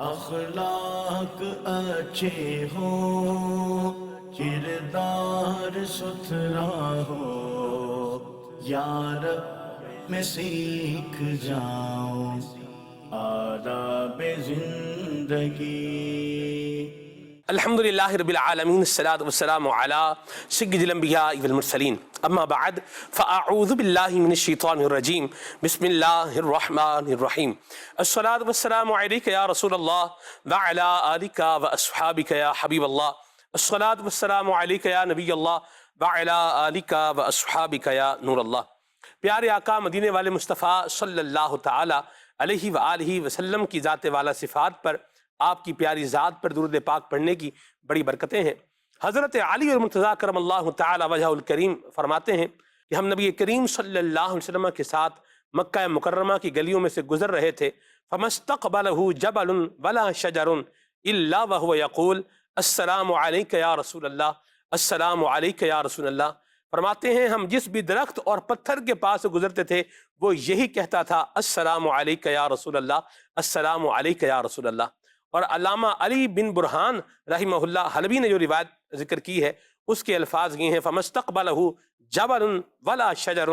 اخلاق اچھے ہوں، کردار ستھرا ہو، یار میں سیکھ جاؤں آداب زندگی۔ الحمد للہ رب العالمین، الصلاۃ والسلام علی سید الانبیاء والمرسلین، اما بعد فاعوذ باللہ من الشیطان الرجیم، بسم اللہ الرحمن الرحیم۔ الصلاۃ والسلام علیک یا رسول اللہ وعلی آلک واصحابک یا حبیب اللہ۔ الصلاۃ والسلام علیک یا نبی اللہ وعلی آلک واصحابک یا نور اللہ۔ پیارے آقا مدینے والے مصطفیٰ صلی اللہ تعالی علیہ وآلہ وسلم کی ذات والا صفات پر، آپ کی پیاری ذات پر درود پاک پڑھنے کی بڑی برکتیں ہیں۔ حضرت علی المرتضیٰ کرم اللہ تعالی وجہ الکریم فرماتے ہیں کہ ہم نبی کریم صلی اللہ علیہ وسلم کے ساتھ مکہ مکرمہ کی گلیوں میں سے گزر رہے تھے، فَمَسْتَقْبَلَهُ جَبَلٌ وَلَا شَجَرٌ إِلَّا وَهُوَ يَقُولُ السلام علیک یا رسول اللہ، السلام علیک یا رسول اللہ۔ فرماتے ہیں ہم جس بھی درخت اور پتھر کے پاس گزرتے تھے وہ یہی کہتا تھا السلام علیک یا رسول اللہ، السلام علیک یا رسول اللہ۔ اور علامہ علی بن برہان رحمہ اللہ حلبی نے جو روایت ذکر کی ہے اس کے الفاظ یہ ہیں، فَمَسْتَقْبَلَهُ جَبَلٌ وَلَا شَجَرٌ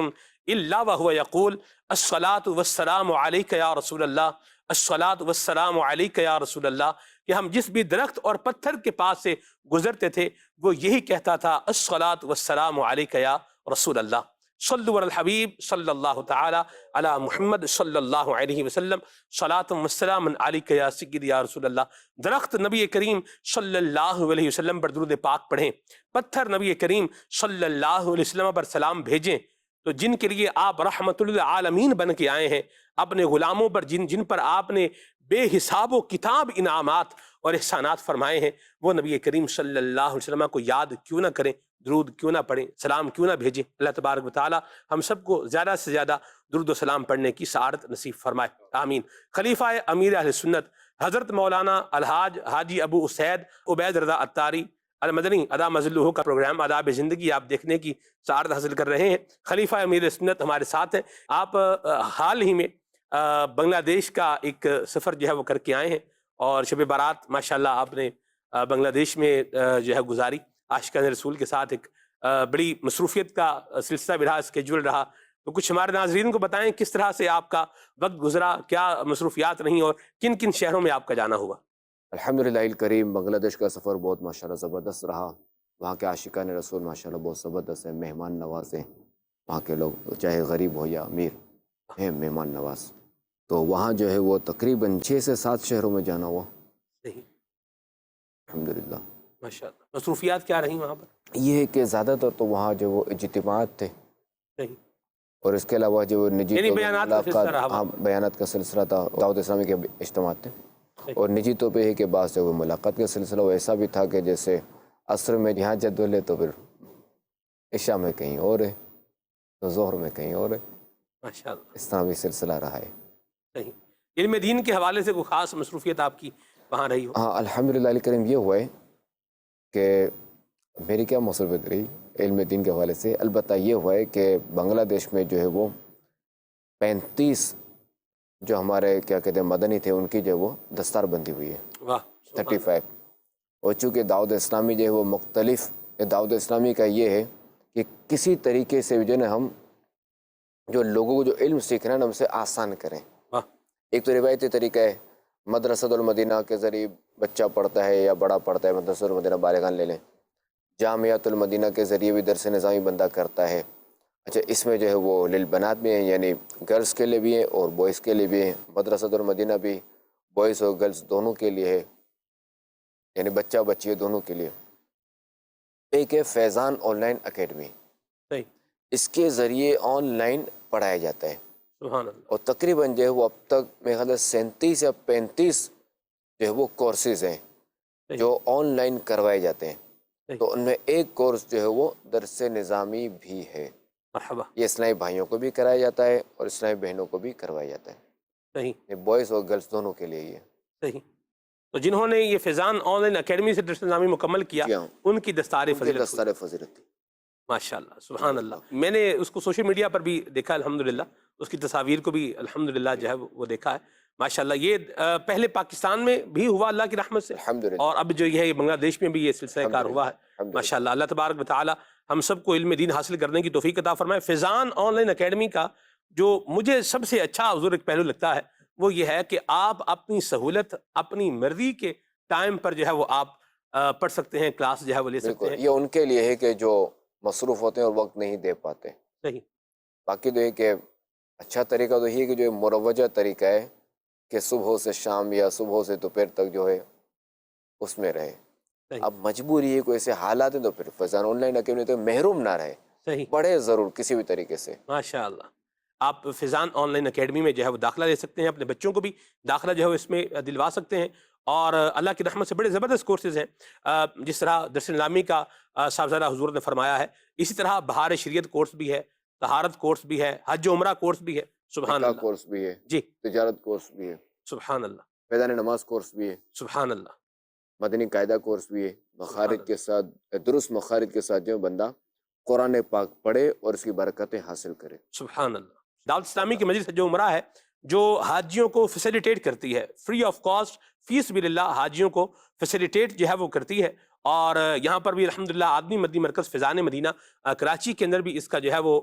إِلَّا وَهُوَ يَقُولُ الصَّلَاةُ وَالسَّلَامُ عَلَيْكَ يَا رسول اللہ، الصَّلَاةُ وَالسَّلَامُ عَلَيْكَ يَا رسول اللہ، کہ ہم جس بھی درخت اور پتھر کے پاس سے گزرتے تھے وہ یہی کہتا تھا الصَّلَاةُ وَالسَّلَامُ عَلَيْكَ يَا رسول اللہ۔ صلو علی الحبیب صلی اللہ تعالی علی محمد صلی اللہ علیہ وسلم، صلاۃ والسلام علیک یا سیدی یا رسول اللہ۔ درخت نبی کریم صلی اللہ علیہ وسلم پر درود پاک پڑھیں، پتھر نبی کریم صلی اللہ علیہ وسلم پر سلام بھیجیں، تو جن کے لیے آپ رحمت للعالمین بن کے آئے ہیں، اپنے غلاموں پر جن پر آپ نے بے حساب و کتاب انعامات اور احسانات فرمائے ہیں، وہ نبی کریم صلی اللہ علیہ وسلم کو یاد کیوں نہ کریں، درود کیوں نہ پڑھیں، سلام کیوں نہ بھیجیں۔ اللہ تبارک و تعالی ہم سب کو زیادہ سے زیادہ درود و سلام پڑھنے کی سعادت نصیب فرمائے، آمین۔ خلیفہ امیر اہل سنت حضرت مولانا الحاج حاجی ابو اسید عبید رضا عطاری المدنی ادا مظلوہ کا پروگرام آداب زندگی آپ دیکھنے کی سعادت حاصل کر رہے ہیں۔ خلیفہ امیر سنت ہمارے ساتھ ہیں۔ آپ حال ہی میں بنگلہ دیش کا ایک سفر جو ہے وہ کر کے آئے ہیں، اور شب برات ماشاءاللہ آپ نے بنگلہ دیش میں جو ہے گزاری، عاشقان رسول کے ساتھ ایک بڑی مصروفیت کا سلسلہ بھی رہا، اسکیجول رہا، تو کچھ ہمارے ناظرین کو بتائیں کس طرح سے آپ کا وقت گزرا، کیا مصروفیات رہیں اور کن کن شہروں میں آپ کا جانا ہوا؟ الحمدللہ الکریم، بنگلہ دیش کا سفر بہت ماشاءاللہ زبردست رہا۔ وہاں کے عاشقان رسول ماشاءاللہ بہت زبردست ہیں، مہمان نواز ہیں وہاں کے لوگ، چاہے غریب ہو یا امیر ہیں مہمان نواز۔ تو وہاں جو ہے وہ تقریباً 6 سے 7 شہروں میں جانا ہوا صحیح، الحمدللہ۔ ماشاءاللہ۔ مصروفیات کیا رہیں وہاں پر؟ یہ ہے کہ زیادہ تر تو وہاں جو وہ اجتماعات تھے، صحیح، اور اس کے علاوہ جو نجی یعنی طور پہ بیانات کا سلسلہ رہا وہاں۔ بیانات کا سلسلہ تھا، دعوت اسلامی کے اجتماعات تھے، اور نجی طور پہ ہے کہ بعض جو وہ ملاقات کا سلسلہ وہ ایسا بھی تھا کہ جیسے عصر میں یہاں جدول ہے تو پھر عشاء میں کہیں اور ہے، تو ظہر میں کہیں اور ہے، ماشاءاللہ، اس طرح بھی سلسلہ رہا ہے۔ صحیح۔ علم دین کے حوالے سے کوئی خاص مصروفیت آپ کی وہاں رہی ہو؟ ہاں الحمدللہ الکریم، یہ ہوا ہے کہ میری کیا مصروفیت رہی علم دین کے حوالے سے، البتہ یہ ہوا ہے کہ بنگلہ دیش میں جو ہے وہ 35 جو ہمارے کیا کہتے ہیں مدنی تھے ان کی جو ہے وہ دستار بندی ہوئی ہے، واہ، 35۔ اور چونکہ دعوت اسلامی جو ہے وہ مختلف، دعوت اسلامی کا یہ ہے کہ کسی طریقے سے جو ہے نا ہم جو لوگوں کو جو علم سیکھنا ہے نا ہم سے آسان کریں۔ واہ، ایک تو روایتی طریقہ ہے، مدرسۃ المدینہ کے ذریعے بچہ پڑھتا ہے یا بڑا پڑھتا ہے، مدرسۃ المدینہ بالغان لے لیں، جامعۃ المدینہ کے ذریعے بھی درس نظامی بندہ کرتا ہے۔ اچھا، اس میں جو ہے وہ للبنات بھی ہیں، یعنی گرلس کے لیے بھی ہیں اور بوائز کے لیے بھی ہیں۔ مدرسۃ المدینہ بھی بوائز اور گرلس دونوں کے لیے ہے، یعنی بچہ بچی دونوں کے لیے۔ ایک ہے فیضان آن لائن اکیڈمی، صحیح، اس کے ذریعے آن لائن پڑھایا جاتا ہے، سبحان اللہ، اور تقریباً جو ہے وہ اب تک میرے خیال سے 37 یا 35 جو ہے وہ کورسز ہیں جو آن لائن کروائے جاتے ہیں۔ تو ان میں ایک کورس جو ہے وہ درس نظامی بھی ہے، مرحبا، یہ اسلامی بھائیوں کو بھی کرایا جاتا ہے اور اسلامی بہنوں کو بھی کروایا جاتا ہے، صحیح، یہ بوائز اور گرلس دونوں کے لیے یہ۔ صحیح۔ تو جنہوں نے یہ فیضان آن لائن اکیڈمی سے درس نظامی مکمل کیا جی ہاں، ان کی دستار ان کے فضیلت ہوئی۔ دستار فضیلت تھی۔ ماشاءاللہ، سبحان اللہ۔ میں نے اس کو سوشل میڈیا پر بھی دیکھا الحمدللہ، اس کی تصاویر کو بھی الحمدللہ جو ہے وہ دیکھا ہے، ماشاءاللہ یہ پہلے پاکستان میں بھی ہوا اللہ کی رحمت سے، الحمدللہ اور اب جو یہ ہے بنگلہ دیش میں بھی یہ سلسلہ کار ہوا ہے الحمدللہ۔ ماشاءاللہ۔ اللہ تبارک و تعالی ہم سب کو علم دین حاصل کرنے کی توفیق عطا فرمائے۔ فیضان آن لائن اکیڈمی کا جو مجھے سب سے اچھا حضور ایک پہلو لگتا ہے وہ یہ ہے کہ آپ اپنی سہولت، اپنی مرضی کے ٹائم پر جو ہے وہ آپ پڑھ سکتے ہیں، کلاس جو ہے وہ لے سکتے بالکل، ہیں۔ یہ ان کے لیے ہے کہ جو مصروف ہوتے ہیں اور وقت نہیں دے پاتے۔ صحیح، باقی تو یہ کہ اچھا طریقہ تو یہ ہے کہ جو مروجہ طریقہ ہے کہ صبح سے شام یا صبح سے دوپہر تک جو ہے اس میں رہے۔ صحیح، اب مجبوری ہے، کوئی ایسے حالات ہیں تو پھر فیضان آن لائن اکیڈمی تو محروم نہ رہے، صحیح، پڑھے ضرور کسی بھی طریقے سے۔ ماشاءاللہ۔ آپ فیضان آن لائن اکیڈمی میں جو ہے وہ داخلہ لے سکتے ہیں، اپنے بچوں کو بھی داخلہ جو ہے اس میں دلوا سکتے ہیں، اور اللہ کی رحمت سے بڑے زبردست کورسز ہیں، جس طرح درس نظامی کا صاحبزادہ حضور نے فرمایا ہے، اسی طرح بہار شریعت کورس بھی ہے، طہارت کورس بھی ہے، حج و عمرہ کورس بھی ہے، سبحان نکاح اللہ، کورس بھی ہے، جی، تجارت کورس بھی ہے، سبحان اللہ، فیضان نماز کورس بھی ہے، سبحان اللہ، مدنی قاعدہ کورس بھی ہے۔ سبحان مخارج اللہ، کے ساتھ، درست مخارج کے ساتھ جو بندہ قرآن پاک پڑھے اور اس کی برکتیں حاصل کرے۔ سبحان اللہ۔ دعوت اسلامی کی مجلس حج و عمرہ ہے جو حاجیوں کو فیسیلیٹیٹ کرتی ہے، فری آف کاسٹ، فی سبیل اللہ حاجیوں کو فیسیلیٹیٹ جو ہے وہ کرتی ہے، اور یہاں پر بھی الحمدللہ آدمی مدنی مرکز فیضان مدینہ کراچی کے اندر بھی اس کا جو ہے وہ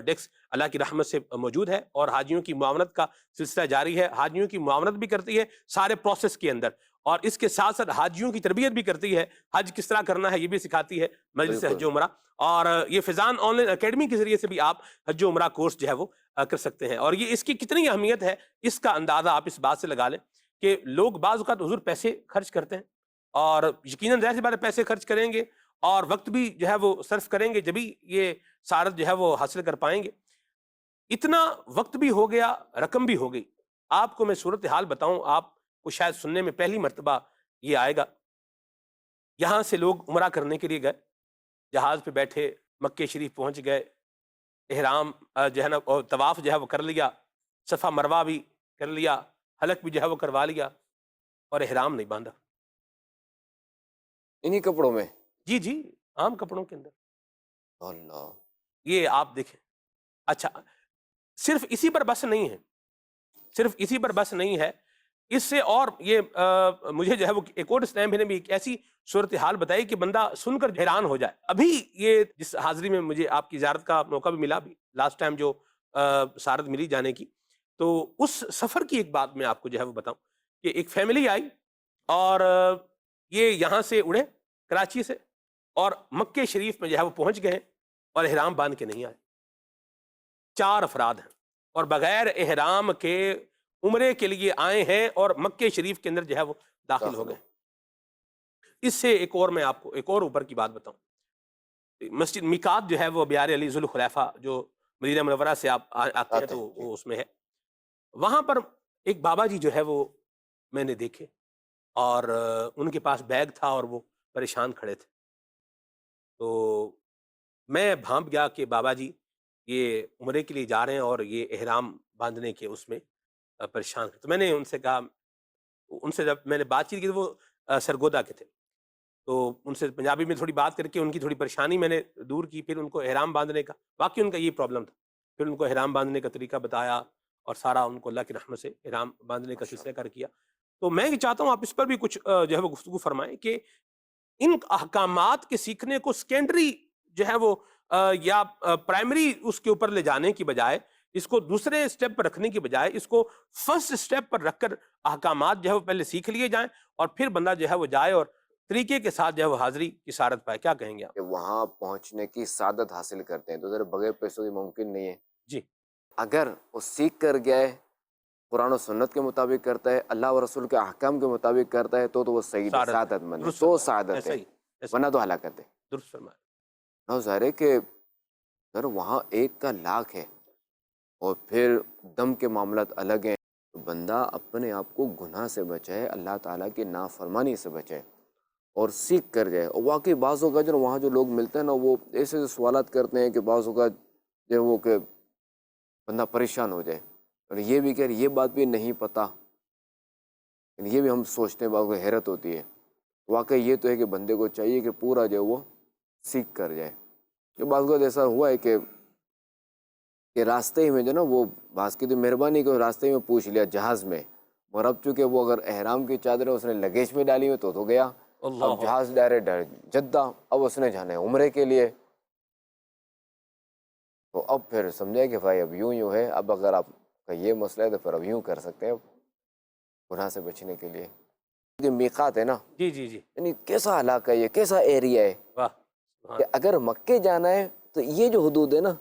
ڈیسک اللہ کی رحمت سے موجود ہے، اور حاجیوں کی معاونت کا سلسلہ جاری ہے۔ حاجیوں کی معاونت بھی کرتی ہے سارے پروسیس کے اندر، اور اس کے ساتھ ساتھ حاجیوں کی تربیت بھی کرتی ہے، حج کس طرح کرنا ہے یہ بھی سکھاتی ہے مجلس بالکل۔ حج و عمرہ۔ اور یہ فیضان آن لائن اکیڈمی کے ذریعے سے بھی آپ حج و عمرہ کورس جو ہے وہ کر سکتے ہیں، اور یہ اس کی کتنی اہمیت ہے اس کا اندازہ آپ اس بات سے لگا لیں کہ لوگ بعض اوقات حضور پیسے خرچ کرتے ہیں، اور یقیناً ظاہر سی بات ہے پیسے خرچ کریں گے اور وقت بھی جو ہے وہ صرف کریں گے جبھی یہ سعادت جو ہے وہ حاصل کر پائیں گے۔ اتنا وقت بھی ہو گیا، رقم بھی ہو گئی۔ آپ کو میں صورتحال بتاؤں، آپ کو شاید سننے میں پہلی مرتبہ یہ آئے گا، یہاں سے لوگ عمرہ کرنے کے لیے گئے، جہاز پہ بیٹھے مکہ شریف پہنچ گئے، احرام جو ہے نا اور طواف جو ہے وہ کر لیا، صفا مروہ بھی کر لیا، حلق بھی جو ہے وہ کروا لیا، اور احرام نہیں باندھا۔ انہی کپڑوں میں؟ جی جی، عام کپڑوں کے اندر۔ اللہ، یہ آپ دیکھیں۔ اچھا، صرف اسی پر بس نہیں ہے، صرف اسی پر بس نہیں ہے، اس سے اور یہ مجھے جو ہے وہ ایک اور اسلام نے بھی ایک ایسی صورتحال بتائی کہ بندہ سن کر حیران ہو جائے۔ ابھی یہ جس حاضری میں مجھے آپ کی زیارت کا موقع بھی ملا، بھی لاسٹ ٹائم جو سعادت ملی جانے کی، تو اس سفر کی ایک بات میں آپ کو جو ہے وہ بتاؤں کہ ایک فیملی آئی، اور یہ یہاں سے اڑے کراچی سے، اور مکہ شریف میں جو ہے وہ پہنچ گئے، اور احرام باندھ کے نہیں آئے۔ 4 افراد ہیں، اور بغیر احرام کے عمرے کے لیے آئے ہیں، اور مکہ شریف کے اندر جو ہے وہ داخل ہو گئے۔ اس سے ایک اور میں آپ کو ایک اور اوپر کی بات بتاؤں، مسجد میقات جو ہے وہ بیار علی ذوالخلیفہ جو مدینہ منورہ سے آپ آتے ہیں تو وہ اس میں ہے، وہاں پر ایک بابا جی جو ہے وہ میں نے دیکھے، اور ان کے پاس بیگ تھا اور وہ پریشان کھڑے تھے، تو میں بھانپ گیا کہ بابا جی یہ عمرے کے لیے جا رہے ہیں اور یہ احرام باندھنے کے اس میں پریشان ہیں۔ تو میں نے ان سے کہا، ان سے جب میں نے بات چیت کی تو وہ سرگودا کے تھے، تو ان سے پنجابی میں تھوڑی بات کر کے ان کی تھوڑی پریشانی میں نے دور کی، پھر ان کو احرام باندھنے کا، واقعی ان کا یہ پرابلم تھا، پھر ان کو احرام باندھنے کا طریقہ بتایا، اور سارا ان کو اللہ کی رحمت سے احرام باندھنے کا سلسلہ کر کیا۔ تو میں یہ چاہتا ہوں آپ اس پر بھی کچھ جو ہے وہ گفتگو فرمائیں کہ ان احکامات کے سیکھنے کو سیکنڈری جو ہے وہ یا پرائمری اس کے اوپر لے جانے کی بجائے، اس کو دوسرے سٹیپ پر رکھنے کی بجائے، اس کو فرسٹ سٹیپ پر رکھ کر احکامات جو ہے وہ پہلے سیکھ لیے جائیں، اور پھر بندہ جو ہے وہ جائے اور طریقے کے ساتھ جو ہے وہ حاضری کی سعادت پائے۔ کیا کہیں گے آپ؟ کہ وہاں پہنچنے کی سعادت حاصل کرتے ہیں تو ذرا بغیر پیسوں کی ممکن نہیں ہے۔ جی، اگر وہ سیکھ کر گیا ہے، قرآن و سنت کے مطابق کرتا ہے، اللہ و رسول کے احکام کے مطابق کرتا ہے، تو وہ سعید ہے، سعادت مند ہے، تو سعادت ہے، ورنہ تو ہلاکت ہے۔ درست فرمایا۔ نو ظاہر ہے کہ سر وہاں 1 کا لاکھ ہے، اور پھر دم کے معاملات الگ ہیں، تو بندہ اپنے آپ کو گناہ سے بچائے، اللہ تعالیٰ کی نافرمانی سے بچائے، اور سیکھ کر جائے۔ اور واقعی بعض اوقات جو وہاں جو لوگ ملتے ہیں نا، وہ ایسے سوالات کرتے ہیں کہ بعض اوقات جو وہ کہ بندہ پریشان ہو جائے، اور یہ بھی کہ یہ بات بھی نہیں پتہ، یہ بھی ہم سوچتے ہیں، بعض کو حیرت ہوتی ہے۔ واقعی یہ تو ہے کہ بندے کو چاہیے کہ پورا جو وہ سیکھ کر جائے۔ جو بعض اوقات ایسا ہوا ہے کہ راستے ہی میں جو نا وہ بعض کی تو مہربانی کو راستے ہی میں پوچھ لیا جہاز میں، مگر اب چونکہ وہ اگر احرام کی چادریں اس نے لگیج میں ڈالی ہوئی تو گیا. اللہ اب جہاز ڈائریکٹ جدہ، اب اس نے جانا ہے عمرے کے لیے. تو اب پھر سمجھے کہ بھائی اب یوں ہے. اب اگر آپ کا یہ مسئلہ ہے تو پھر اب یوں کر سکتے ہیں گناہ سے بچنے کے لیے. کیونکہ میقات ہے نا، جی جی جی، یعنی کیسا علاقہ ہے یہ، کیسا ایریا ہے واہ کہ اگر مکے جانا ہے تو یہ جو حدود ہے نا،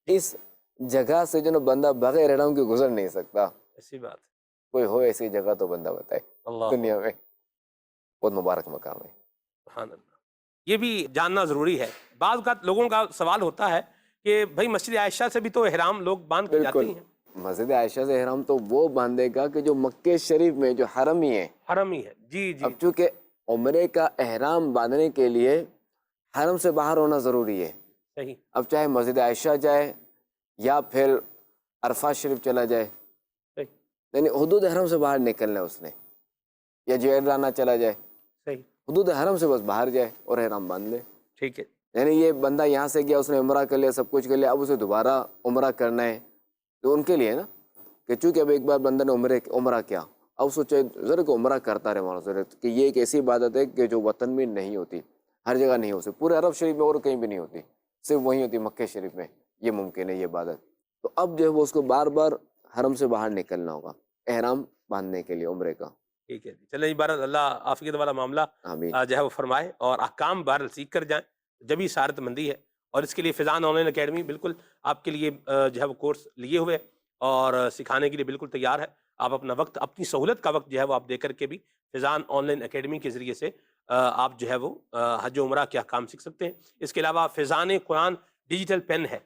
اس جگہ سے جو نا بندہ بغیر احرام کے گزر نہیں سکتا. ایسی بات ہے. کوئی ہو ایسی جگہ تو بندہ بتائے اللہ دنیا میں. بہت مبارک مقام ہے. سبحان اللہ. یہ بھی جاننا ضروری ہے. بعض اوقات لوگوں کا سوال ہوتا ہے کہ بھائی مسجد عائشہ سے بھی تو احرام لوگ باندھ کے جاتے بالکل. ہی ہیں. مسجد عائشہ سے احرام تو وہ باندھے گا کہ جو مکے شریف میں جو حرم ہی ہے. حرم ہی ہے. جی جی اب چونکہ عمرے کا احرام باندھنے کے لیے حرم سے باہر ہونا ضروری ہے. صحیح. اب چاہے مسجد عائشہ جائے یا پھر عرفات شریف چلا جائے، صحیح یعنی حدود حرم سے باہر نکلنا ہے اس نے، یا جیرانہ چلا جائے، صحیح. حدود حرم سے بس باہر جائے اور احرام باندھ لے. ٹھیک ہے. یعنی یہ بندہ یہاں سے گیا، اس نے عمرہ کر لیا، سب کچھ کر لیا، اب اسے دوبارہ عمرہ کرنا ہے تو ان کے لیے نا کہ چونکہ اب ایک بار بندہ نے عمرہ کیا، اب سوچے ذرا کہ عمرہ کرتا رہے وہاں ضرورت کہ یہ ایک ایسی عبادت ہے کہ جو وطن میں نہیں ہوتی، ہر جگہ نہیں ہو سکتی، پورے عرب شریف میں اور کہیں بھی نہیں ہوتی، صرف وہیں ہوتی مکہ شریف میں. یہ ممکن ہے یہ عبادت. تو اب جو ہے وہ اس کو بار بار حرم سے باہر نکلنا ہوگا احرام باندھنے کے لیے عمرے کا. ٹھیک ہے جی. چلیں جی، بہرحال اللہ عافیت والا معاملہ آمین. جو ہے وہ فرمائے اور احکام بہرحال سیکھ کر جائیں، جبھی سعادت مندی ہے. اور اس کے لیے فیضان آن لائن اکیڈمی بالکل آپ کے لیے جو ہے وہ کورس لیے ہوئے اور سکھانے کے لیے بالکل تیار ہے. آپ اپنا وقت، اپنی سہولت کا وقت جو ہے وہ آپ دے کر کے بھی فیضان آن لائن اکیڈمی کے ذریعے سے آپ جو ہے وہ حج و عمرہ کے احکام سیکھ سکتے ہیں. اس کے علاوہ فیضان قرآن ڈیجیٹل پین ہے،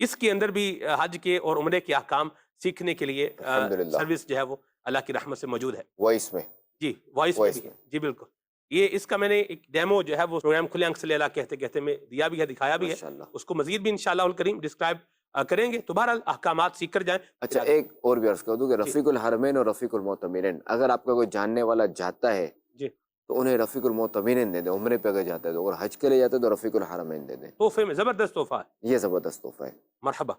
اس کے اندر بھی حج کے اور عمرے کے احکام سیکھنے کے لیے الحمدللہ سروس جو ہے وہ اللہ کی رحمت سے موجود ہے. وائس میں. جی وائس میں بھی ہے. جی بالکل. یہ اس کا میں نے ایک ڈیمو جو ہے وہ پروگرام کھلے آنکھ سے لیلا کہتے کہتے میں دیا بھی ہے، دکھایا بھی ہے. ماشاءاللہ. اس کو مزید بھی انشاءاللہ الکریم ڈسکرائب کریں گے. تو بہرحال احکامات سیکھ کر جائیں. اچھا ایک اور بھی عرض کر دوں کہ رفیق الحرمین اور رفیق المعتمرین اگر آپ کا کوئی جاننے والا جاتا ہے جی تو انہیں رفیق المعتمرین دے دیں. عمرے پہ اگر جاتا ہے تو، اگر حج کے لیے جاتا ہے تو رفیق الحرمین دے دیں. تحفے میں زبردست تحفہ ہے. یہ زبردست تحفہ ہے. مرحبا.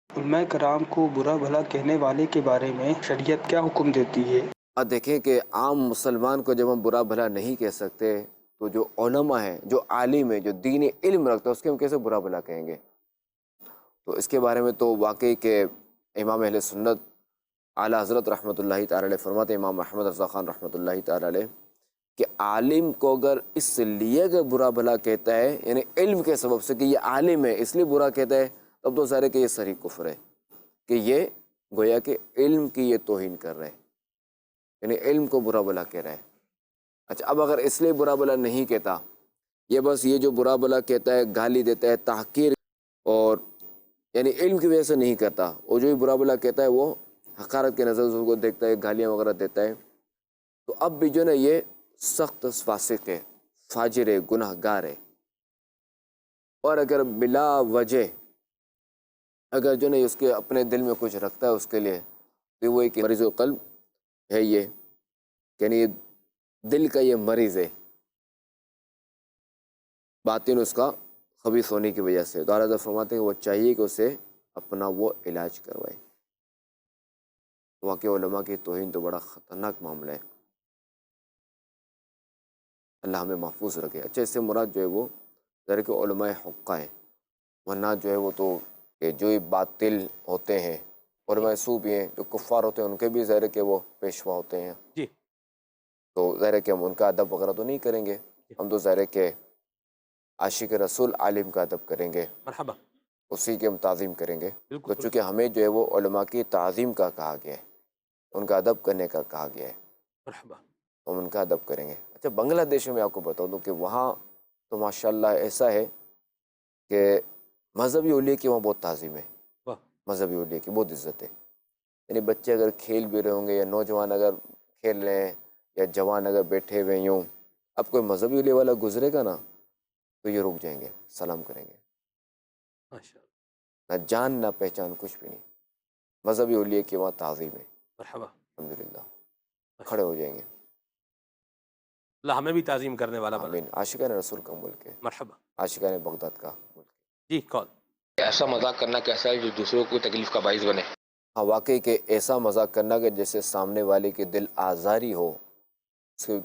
علماء کرام کو برا بھلا کہنے والے کے بارے میں شریعت کیا حکم دیتی ہے؟ اب دیکھیں کہ عام مسلمان کو جب ہم برا بھلا نہیں کہہ سکتے تو جو علماء ہیں، جو عالم ہیں، جو دینی علم رکھتا ہے اس کے ہم کیسے برا بھلا کہیں گے؟ تو اس کے بارے میں تو واقعی کہ امام اہل سنت اعلیٰ حضرت رحمۃ اللہ تعالی علیہ فرماتے ہیں، امام احمد رضا خان رحمۃ اللہ تعالی علیہ، کہ عالم کو اگر اس لیے اگر برا بھلا کہتا ہے، یعنی علم کے سبب سے کہ یہ عالم ہے اس لیے برا کہتا ہے، تب تو ظاہر ہے کہ یہ صریح کفر ہے، کہ یہ گویا کہ علم کی یہ توہین کر رہے ہیں، یعنی علم کو برا بھلا کہہ رہا ہے. اچھا اب اگر اس لیے برا بھلا نہیں کہتا، یہ بس یہ جو برا بھلا کہتا ہے، گالی دیتا ہے، تحقیر اور یعنی علم کی وجہ سے نہیں کرتا، اور جو برا بھلا کہتا ہے وہ حقارت کے نظر سے کو دیکھتا ہے، گالیاں وغیرہ دیتا ہے، تو اب بھی جو نا یہ سخت فاسق ہے، فاجر ہے، گناہ گار ہے. اور اگر بلا وجہ اگر جو نا اس کے اپنے دل میں کچھ رکھتا ہے اس کے لیے، تو وہ ایک مریض قلب ہے، یہ یعنی دل کا یہ مریض ہے، باطن اس کا خبیث ہونے کی وجہ سے. تو اعلیٰ فرماتے ہیں کہ وہ چاہیے کہ اسے اپنا وہ علاج کروائے. واقعی علماء کی توہین تو بڑا خطرناک معاملہ ہے، اللہ ہمیں محفوظ رکھے. اچھا اس سے مراد جو ہے وہ ذرا کہ علماء حقہ ہیں، ورنہ جو ہے وہ تو کہ جو باطل ہوتے ہیں، علماء سو بھی ہیں جو کفار ہوتے ہیں، ان کے بھی ظاہر کہ وہ پیشوا ہوتے ہیں. جی تو ظاہر کہ ہم ان کا ادب وغیرہ تو نہیں کریں گے، ہم تو ظاہر کہ عاشق رسول عالم کا ادب کریں گے، مرحبا. اسی کی ہم تعظیم کریں گے. بالکل تو چونکہ ہمیں جو ہے وہ علماء کی تعظیم کا کہا گیا ہے، ان کا ادب کرنے کا کہا گیا ہے، مرحبا. ہم ان کا ادب کریں گے. اچھا بنگلہ دیش میں آپ کو بتا دوں کہ وہاں تو ماشاءاللہ ایسا ہے کہ مذہبی اولیاء کی وہاں بہت تعظیم ہے، واہ. مذہبی اولیاء کی بہت عزت ہے. یعنی بچے اگر کھیل بھی رہے ہوں گے یا نوجوان اگر کھیل رہے ہیں یا جوان اگر بیٹھے ہوئے یوں، اب کوئی مذہبی اولیاء والا گزرے گا نا تو یہ رک جائیں گے، سلام کریں گے. ماشاء اللہ. نہ جان نہ پہچان کچھ بھی نہیں، مذہبی اولیاء کی وہاں تعظیم ہے. مرحبا. الحمدللہ کھڑے ہو جائیں گے. اللہ ہمیں بھی تعظیم کرنے والا بنا. آمین. عاشقان رسول کا ملک ہے، مرحبا. عاشقان بغداد کا ملک ہے. جی کال. ایسا مذاق کرنا کیسا ہے جو دوسروں کو تکلیف کا باعث بنے؟ ہاں واقعی کہ ایسا مذاق کرنا کہ جیسے سامنے والے کی دل آزاری ہو، اس کے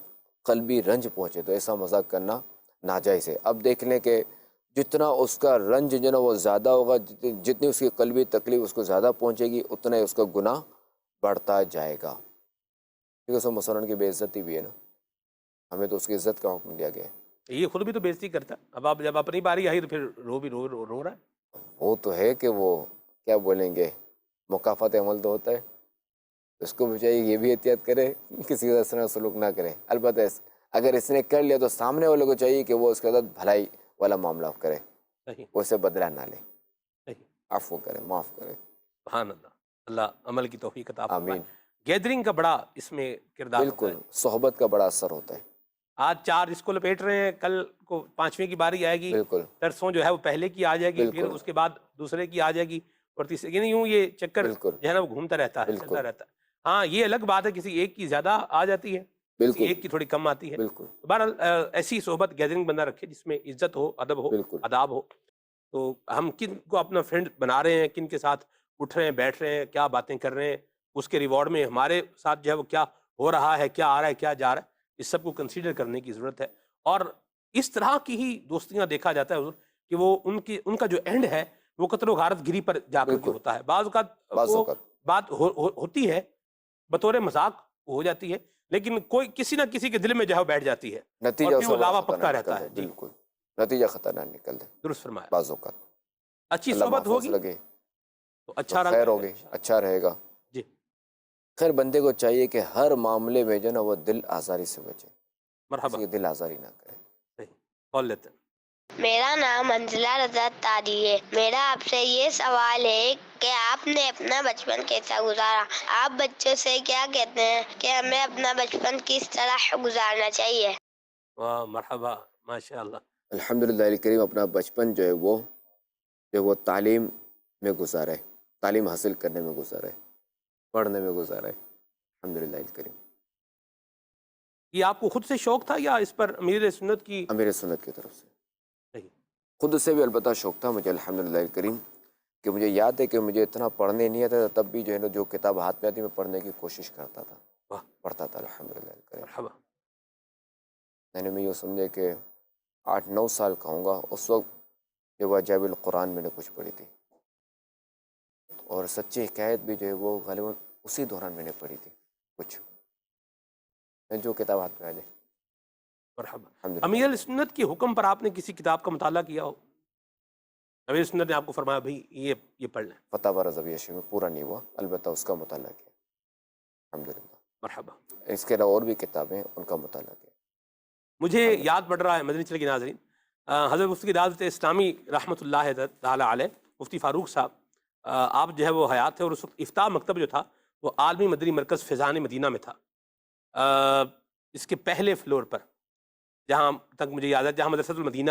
قلبی رنج پہنچے، تو ایسا مذاق کرنا ناجائز ہے۔ اب دیکھ لیں کہ جتنا اس کا رنج جو ہے نا وہ زیادہ ہوگا، جتنی اس کی قلبی تکلیف اس کو زیادہ پہنچے گی، اتنا ہی اس کا گناہ بڑھتا جائے گا، کیونکہ اس میں مسلمان کی بے عزتی بھی ہے نا، ہمیں تو اس کی عزت کا حکم دیا گیا ہے۔ یہ خود بھی تو بےزتی کرتا ہے، اب آپ جب اپنی باری آئی تو پھر رو رہا ہے۔ وہ تو ہے کہ وہ کیا بولیں گے، مکافات عمل تو ہوتا ہے، اس کو بھی چاہیے یہ بھی احتیاط کرے کسی کا اس طرح سلوک نہ کرے۔ البتہ اگر اس نے کر لیا تو سامنے والے کو چاہیے کہ وہ اس کے ساتھ بھلائی والا معاملہ کرے، صحیح وہ اسے بدلہ نہ لے، صحیح، عفو کرے، معاف کرے۔ سبحان اللہ، اللہ عمل کی توفیق عطا فرمائے۔ آمین۔ گیدرنگ کا بڑا اس میں کردار ہوتا بالکل، ہے۔ صحبت کا بڑا اثر ہوتا ہے۔ آج 4 اس کو لپیٹ رہے ہیں، کل کو 5ویں کی باری آئے گی، بالکل ترسوں جو ہے وہ پہلے کی آ جائے گی، پھر بالکل اس کے بعد دوسرے کی آ جائے گی، اور تیسرے، یعنی یوں یہ چکر بالکل جو ہے نا وہ گھومتا رہتا ہے، بالکل چلتا رہتا ہے۔ ہاں یہ الگ بات ہے کسی ایک کی زیادہ آ جاتی ہے، کسی بالکل ایک کی تھوڑی کم آتی ہے۔ بالکل بہرحال ایسی صحبت گیدرنگ بندہ رکھے جس میں عزت ہو، ادب ہو، بالکل آداب ہو۔ تو ہم کن کو اپنا فرینڈ بنا رہے ہیں، کن کے ساتھ اٹھ رہے ہیں، بیٹھ رہے ہیں، کیا باتیں کر رہے ہیں، اس کے ریوارڈ میں ہمارے ساتھ جو ہے وہ کیا ہو رہا ہے، کیا آ رہا ہے، کیا جا رہا ہے، اس سب کو کنسیڈر کرنے کی ضرورت ہے۔ اور اس طرح کی ہی دوستیاں دیکھا جاتا ہے حضور کہ وہ ان کا جو اینڈ ہے وہ قتل و غارت گری پر جا کر کے بالکل ہوتا ہے۔ بعض اوقات بعض وہ اوقات بات ہوتی ہے بطور مذاق ہو جاتی ہے، لیکن کوئی کسی نہ کسی کے دل میں جو ہے وہ بیٹھ جاتی ہے، نتیجہ اور اس پھر وہ کا لاوا خطرناک پکا نکل رہتا ہے۔ ہے۔ جی بالکل نتیجہ خطرناک نکل ہے درست فرمایا۔ بعض اوقات۔ اچھی اللہ صحبت محفوظ ہوگی لگے تو تو اچھا خیر رہے ہوگی، گا۔ اچھا رہے گا۔ جی خیر بندے کو چاہیے کہ ہر معاملے میں جو ہے نا وہ دل آزاری سے بچے، مرحبا، کسی کی دل آزاری نہ کرے۔ صحیح، کال لیتے ہیں۔ میرا نام منزلہ رضا تاری ہے۔ میرا آپ سے یہ سوال ہے کہ آپ نے اپنا بچپن کیسا گزارا؟ آپ بچوں سے کیا کہتے ہیں کہ ہمیں اپنا بچپن کس طرح گزارنا چاہیے؟ واہ مرحبا، ماشاء اللہ۔ الحمدللہ الکریم اپنا بچپن جو ہے وہ تعلیم میں گزارا ہے، تعلیم حاصل کرنے میں گزارا ہے، پڑھنے میں گزارا ہے، الحمدللہ الکریم۔ یہ آپ کو خود سے شوق تھا یا اس پر امیر سنت کی؟ امیر سنت کی طرف سے، صحیح، خود سے بھی البتہ شوق تھا مجھے الحمدللہ الکریم، کہ مجھے یاد ہے کہ مجھے اتنا پڑھنے نہیں آتا تھا، تب بھی جو ہے نا جو کتاب ہاتھ میں آتی میں پڑھنے کی کوشش کرتا تھا، واہ پڑھتا تھا الحمدللہ الکریم۔ مرحبا، میں نے میں یہ سمجھے کہ 8-9 سال کا ہوں گا، اس وقت جو عجائب القرآن میں نے کچھ پڑھی تھی، اور سچی حکایت بھی جو ہے وہ غالباً اسی دوران میں نے پڑھی تھی کچھ، جو کتاب ہاتھ میں آ جائے مرحبا۔ الحمدللہ۔ امیر سنت کے حکم پر آپ نے کسی کتاب کا مطالعہ کیا ہو؟ امیر سنت نے آپ کو فرمایا بھائی یہ پڑھ لیں؟ فتاوی رضویہ شریف میں پورا نہیں ہوا، البتہ اس کا مطالعہ کیا الحمدللہ۔ مرحبا۔ اس کے علاوہ اور بھی کتابیں ہیں، ان کا مطالعہ کیا۔ مجھے یاد پڑ رہا ہے مدنی چینل کے ناظرین، حضرت مفتی دعوت اسلامی رحمۃ اللہ تعالیٰ علیہ مفتی فاروق صاحب، آپ جو ہے وہ حیات تھے، اور اس وقت افتاح مکتب جو تھا وہ عالمی مدنی مرکز فیضان مدینہ میں تھا، اس کے پہلے فلور پر، جہاں تک مجھے یاد ہے جہاں مدرسۃ المدینہ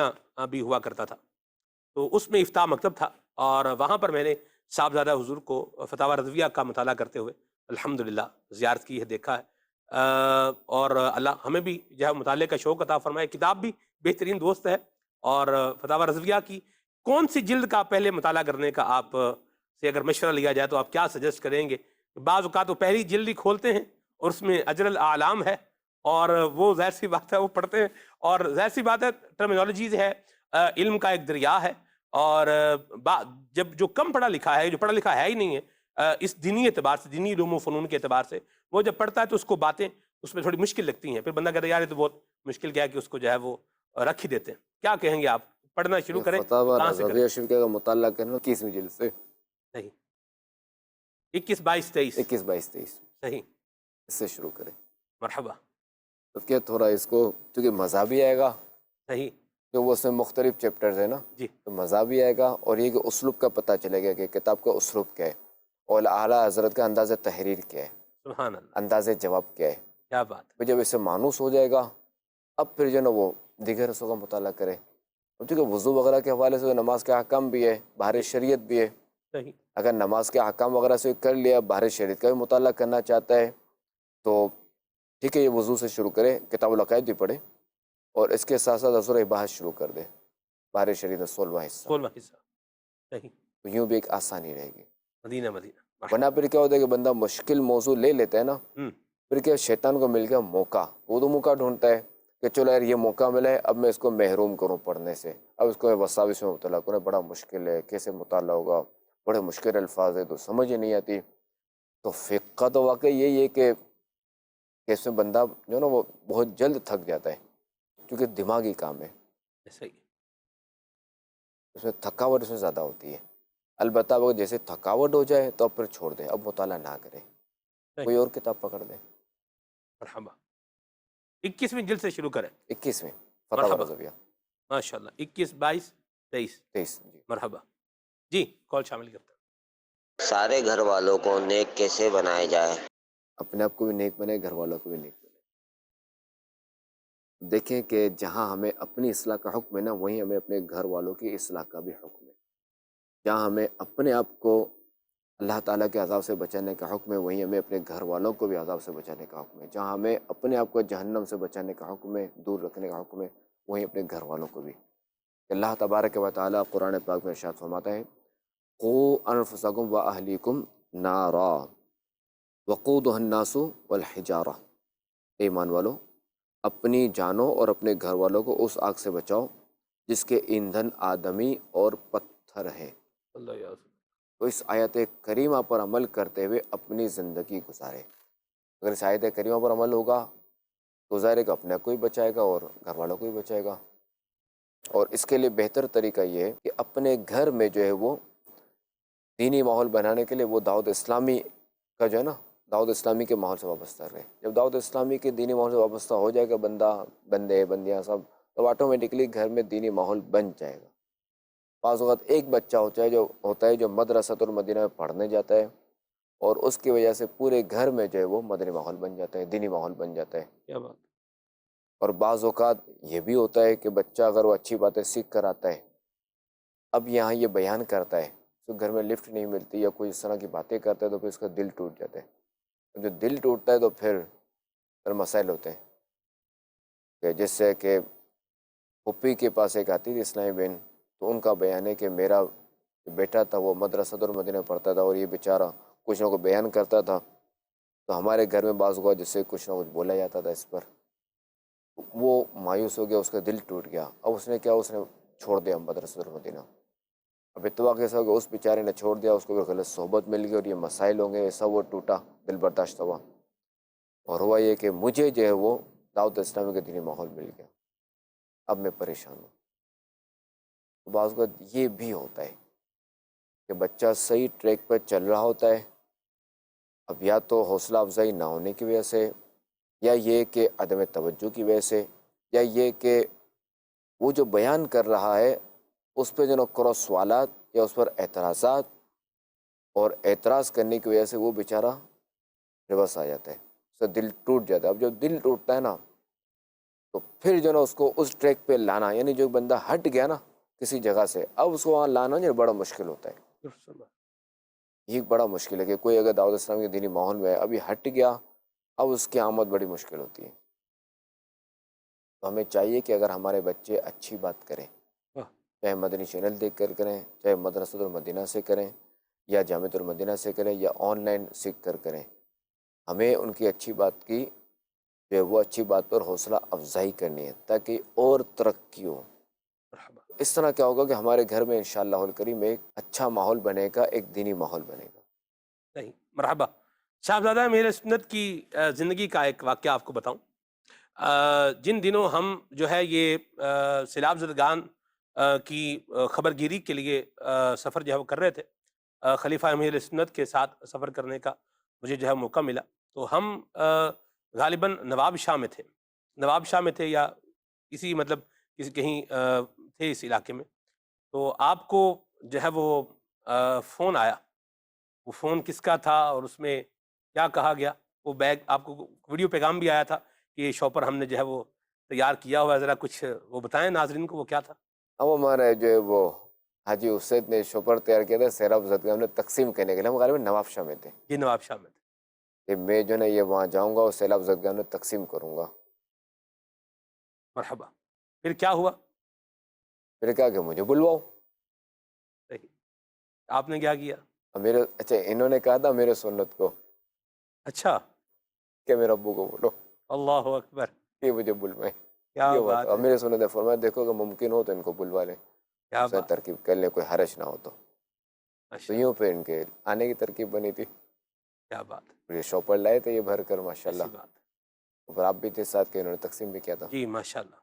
بھی ہوا کرتا تھا، تو اس میں افتاح مکتب تھا، اور وہاں پر میں نے صاحبزادہ حضور کو فتاوی رضویہ کا مطالعہ کرتے ہوئے الحمدللہ زیارت کی ہے، دیکھا ہے، اور اللہ ہمیں بھی جو ہے مطالعے کا شوق عطا فرمائے۔ کتاب بھی بہترین دوست ہے، اور فتاوی رضویہ کی کون سی جلد کا پہلے مطالعہ کرنے کا آپ سے اگر مشورہ لیا جائے تو آپ کیا سجیسٹ کریں گے؟ بعض اوقات وہ پہلی جلد ہی کھولتے ہیں اور اس میں اجر الاعلام ہے، اور وہ ظاہر سی بات ہے وہ پڑھتے ہیں، اور ظاہر سی بات ہے ٹرمینالوجیز ہے، علم کا ایک دریا ہے، اور جب جو کم پڑھا لکھا ہے، جو پڑھا لکھا ہے ہی نہیں ہے اس دینی اعتبار سے، دینی علوم و فنون کے اعتبار سے، وہ جب پڑھتا ہے تو اس کو باتیں اس میں تھوڑی مشکل لگتی ہیں، پھر بندہ کہتا ہے یار یہ تو بہت مشکل کیا ہے، کہ اس کو جو ہے وہ رکھ ہی دیتے ہیں۔ کیا کہیں گے آپ؟ پڑھنا شروع کریں فتاوی کہاں سے کریں؟ رضویہ شریف کا مطالعہ کرنا 21ویں جلد سے، صحیح، 21 22 23 21 22 23 صحیح، اس سے شروع کریں، مرحبا، تو کیا تھوڑا اس کو چونکہ مزہ بھی آئے گا، صحیح، جو وہ اس میں مختلف چیپٹرز ہیں نا، جی تو مزہ بھی آئے گا، اور یہ کہ اسلوب کا پتہ چلے گا کہ کتاب کا اسلوب کیا ہے، اور اعلیٰ حضرت کا انداز تحریر کیا ہے، سبحان اللہ، انداز جواب کیا ہے۔ کیا بات ہے، پھر جب اسے مانوس ہو جائے گا، اب پھر جو ہے نا وہ دیگر رسوں کا مطالعہ کرے، کیونکہ وضو وغیرہ کے حوالے سے نماز کے احکام بھی ہے، بہر شریعت بھی ہے، صحیح، اگر نماز کے احکام وغیرہ سے کر لیا، بہر شریعت کا بھی مطالعہ کرنا چاہتا ہے تو ٹھیک ہے، یہ وضو سے شروع کرے، کتاب العقائد بھی پڑھے، اور اس کے ساتھ ساتھ اصول بحث شروع کر دے، بہر شریعت 16واں حصہ، 16واں حصہ، صحیح، تو یوں بھی ایک آسانی رہے گی۔ مدینہ مدینہ، ورنہ پھر کیا ہوتا ہے کہ بندہ مشکل موضوع لے لیتا ہے نا، ہم، پھر کیا شیطان کو مل گیا موقع، وہ تو موقع ڈھونڈتا ہے کہ چلو یار یہ موقع ملا ہے، اب میں اس کو محروم کروں پڑھنے سے، اب اس کو وساوس میں مبتلا کروں، بڑا مشکل ہے، کیسے مطالعہ ہوگا، بڑے مشکل الفاظ ہے تو سمجھ ہی نہیں آتی۔ تو فقہ تو واقعی یہی ہے کہ اس میں بندہ جو ہے نا وہ بہت جلد تھک جاتا ہے، کیونکہ دماغی کام ہے، صحیح، اس میں تھکاوٹ اس میں زیادہ ہوتی ہے۔ البتہ وہ جیسے تھکاوٹ ہو جائے تو اب پھر چھوڑ دیں، اب مطالعہ نہ کریں، صحیح، کوئی اور کتاب پکڑ لیں۔ مرحبا، 21ویں جلد سے شروع کریں۔ 21ویں فتاوی مرحبا، رضویہ، ماشاء اللہ، 21، 22، 23، 23 جی۔ مرحبا جی، کال شامل کرتا ہوں۔ سارے گھر والوں کو نیک کیسے بنایا جائے؟ اپنے آپ کو بھی نیک بنائے، گھر والوں کو بھی نیک بنائے۔ دیکھیں کہ جہاں ہمیں اپنی اصلاح کا حکم ہے نا، وہیں ہمیں اپنے گھر والوں کی اصلاح کا بھی حکم ہے۔ جہاں ہمیں اپنے آپ کو اللہ تعالیٰ کے عذاب سے بچانے کا حکم ہے، وہیں ہمیں اپنے گھر والوں کو بھی عذاب سے بچانے کا حکم ہے۔ جہاں ہمیں اپنے آپ کو جہنم سے بچانے کا حکم ہے، دور رکھنے کا حکم ہے، وہیں اپنے گھر والوں کو بھی۔ اللہ تبارک و تعالیٰ قرآن پاک میں ارشاد فرماتا ہے، قوا انفسکم واہلیکم نارا وقودها الناس والحجارہ، اے ایمان والو اپنی جانوں اور اپنے گھر والوں کو اس آگ سے بچاؤ جس کے ایندھن آدمی اور پتھر ہیں۔ اللہ یا رسول۔ تو اس آیت کریمہ پر عمل کرتے ہوئے اپنی زندگی گزارے۔ اگر اس آیت کریمہ پر عمل ہوگا تو ظاہر کہ اپنے کو ہی بچائے گا اور گھر والوں کو بھی بچائے گا۔ اور اس کے لیے بہتر طریقہ یہ ہے کہ اپنے گھر میں جو ہے وہ دینی ماحول بنانے کے لیے وہ دعوت اسلامی کا جو ہے نا، دعوت اسلامی کے ماحول سے وابستہ رہے۔ جب دعوت اسلامی کے دینی ماحول سے وابستہ ہو جائے گا بندے بندیاں سب، تو آٹومیٹکلی گھر میں دینی ماحول بن جائے گا۔ بعض اوقات ایک بچہ ہوتا ہے جو مدرسۃ المدینہ میں پڑھنے جاتا ہے، اور اس کی وجہ سے پورے گھر میں جو ہے وہ مدنی ماحول بن جاتا ہے، دینی ماحول بن جاتا ہے۔ کیا بات، اور بعض اوقات یہ بھی ہوتا ہے کہ بچہ اگر وہ اچھی باتیں سیکھ کر آتا ہے، اب یہاں یہ بیان کرتا ہے تو گھر میں لفٹ نہیں ملتی یا کوئی اس طرح کی باتیں کرتا ہے تو پھر اس کا دل ٹوٹ جاتا ہے۔ جو دل ٹوٹتا ہے تو پھر مسائل ہوتے ہیں، کہ جس سے کہ پھپھی کے پاس ایک آتی تھی اسلامی بہن، تو ان کا بیان ہے کہ میرا بیٹا تھا وہ مدرسۃ المدینہ پڑھتا تھا، اور یہ بیچارہ کچھ نہ کچھ بیان کرتا تھا، تو ہمارے گھر میں بعض اوقات جس سے کچھ نہ کچھ بولا جاتا تھا اس پر، وہ مایوس ہو گیا، اس کا دل ٹوٹ گیا۔ اب اس نے کیا، اس نے چھوڑ دیا مدرسۃ المدینہ۔ اب اتفاق ایسا ہو کہ اس بیچارے نے چھوڑ دیا، اس کو بھی غلط صحبت مل گئی اور یہ مسائل ہوں گے، ایسا وہ ٹوٹا، دل برداشت ہوا، اور ہوا یہ کہ مجھے جو ہے وہ دعوت اسلامی کا دینی ماحول مل گیا، اب میں پریشان ہوں۔ بعض اوقات یہ بھی ہوتا ہے کہ بچہ صحیح ٹریک پر چل رہا ہوتا ہے، اب یا تو حوصلہ افزائی نہ ہونے کی وجہ سے، یا یہ کہ عدم توجہ کی وجہ سے، یا یہ کہ وہ جو بیان کر رہا ہے اس پہ جو کراس سوالات یا اس پر اعتراضات اور اعتراض کرنے کی وجہ سے وہ بیچارہ ریورس آ جاتا ہے، اس کا دل ٹوٹ جاتا ہے۔ اب جب دل ٹوٹتا ہے نا تو پھر جو نا اس کو اس ٹریک پہ لانا، یعنی جو بندہ ہٹ گیا نا کسی جگہ سے، اب اس کو وہاں لانا جو بڑا مشکل ہوتا ہے۔ یہ بڑا مشکل ہے کہ کوئی اگر دعوت اسلامی کے دینی ماحول میں ہے، ابھی ہٹ گیا، اب اس کی آمد بڑی مشکل ہوتی ہے۔ تو ہمیں چاہیے کہ اگر ہمارے بچے اچھی بات کریں، چاہے مدنی چینل دیکھ کر کریں، چاہے مدرسۃ المدینہ سے کریں، یا جامعۃ المدینہ سے کریں، یا آن لائن سیکھ کر کریں، ہمیں ان کی اچھی بات کی جو ہے وہ اچھی بات پر حوصلہ افزائی کرنی ہے تاکہ اور ترقی ہو۔ اس طرح کیا ہوگا کہ ہمارے گھر میں انشاءاللہ الکریم ایک اچھا ماحول بنے گا، ایک دینی ماحول بنے گا۔ صحیح، مرحبا۔ صاحبزادہ میرے سنت کی زندگی کا ایک واقعہ آپ کو بتاؤں۔ جن دنوں ہم جو ہے یہ سیلاب زدگان کی خبر گیری کے لیے سفر جو ہے وہ کر رہے تھے، خلیفہ امیر سنت کے ساتھ سفر کرنے کا مجھے جو ہے موقع ملا، تو ہم غالباً نواب شاہ میں تھے یا کسی مطلب کہیں تھے اس علاقے میں، تو آپ کو جو ہے وہ فون آیا، وہ فون کس کا تھا اور اس میں کیا کہا گیا، وہ بیگ آپ کو ویڈیو پیغام بھی آیا تھا کہ یہ شاپر ہم نے جو ہے وہ تیار کیا ہوا ہے، ذرا کچھ وہ بتائیں ناظرین کو وہ کیا تھا۔ اب ہمارے جو ہے وہ حاجی اسید نے شوپر تیار کیا تھا سیلاب زدگان میں تقسیم کرنے کے لیے، ہم غالباً نواب شاہ میں تھے یہ نواب شاہ میں تھے۔ کہ میں جو ہے یہ وہاں جاؤں گا اور سیلاب زدگان میں تقسیم کروں گا۔ مرحبا، پھر کیا ہوا؟ پھر کہا کہ مجھے بلواؤ۔ صحیح، آپ نے کیا کیا؟ میرے اچھا انہوں نے کہا تھا میرے سنت کو اچھا، کہ میرے ابو کو بولو اللہ اکبر، کہ مجھے بلوائیں. کیا یہ بات بات ہے، میرے سنت ہے. فرمایا دیکھو کہ ممکن ہو تو ان کو بلوا لیں, کیا اس نے بات، ترکیب کر لیں, کوئی حرج نہ ہو تو ماشاء یوں اللہ، پہ ان کے آنے کی ترکیب بنی تھی. کیا بات، پھر یہ شاپر لائے تھے یہ بھر کر ماشاء ایسی اللہ. بات، پھر آپ بھی تھے ساتھ کے انہوں نے تقسیم بھی کیا تھا. جی ماشاء اللہ.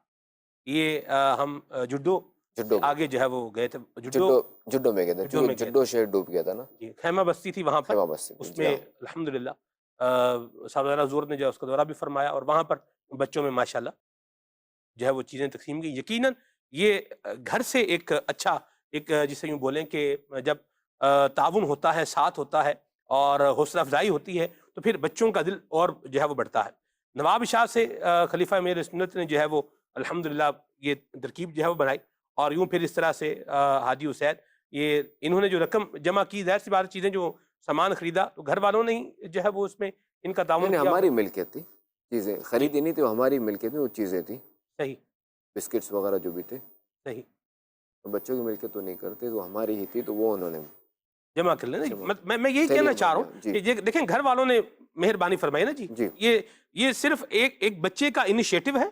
یہ ہم جڈو سے جڈو میں آگے جو ہے وہ گئے تھے، جڈو جڈو جڈو میں گئے تھے جڈو چونکہ میں گئے جڈو شہر ڈوب گیا تھا نا, تھے، جی خیمہ بستی تھی وہاں پر، خیمہ بستی میں. اس جی میں ہاں الحمدللہ صاحب حضور نے جو ہے اس کا دورہ بھی فرمایا، اور وہاں پر بچوں میں ماشاءاللہ جو ہے وہ چیزیں تقسیم کی. یقیناً یہ گھر سے ایک اچھا ایک جسے یوں بولیں کہ جب تعاون ہوتا ہے، ساتھ ہوتا ہے اور حوصلہ افزائی ہوتی ہے تو پھر بچوں کا دل اور جو ہے وہ بڑھتا ہے. نواب شاہ سے خلیفہ میرے سنت نے جو ہے وہ الحمدللہ یہ ترکیب جو ہے وہ بنائی، اور یوں پھر اس طرح سے حاجی حسین یہ انہوں نے جو رقم جمع کی، ظاہر سی بات چیزیں جو سامان خریدا تو گھر والوں نے ہی جو ہے وہ اس میں ان کا تعاون نہیں کیا. ہماری ملکیت تھی, چیزیں جی خریدی نہیں تھی, وہ ہماری ملکیت میں وہ چیزیں تھیں, صحیح بسکٹس وغیرہ جو بھی تھے. صحیح بچوں کی ملکیت تو نہیں کرتے, تو ہماری ہی تھی, تو وہ انہوں نے جمع کر لیں نا جی. جمع میں یہی خیریت کہنا بن چاہ رہا گیا. ہوں جی کہ دیکھیں گھر والوں نے مہربانی فرمائی نا جی. جی یہ صرف ایک بچے کا انیشیٹو ہے.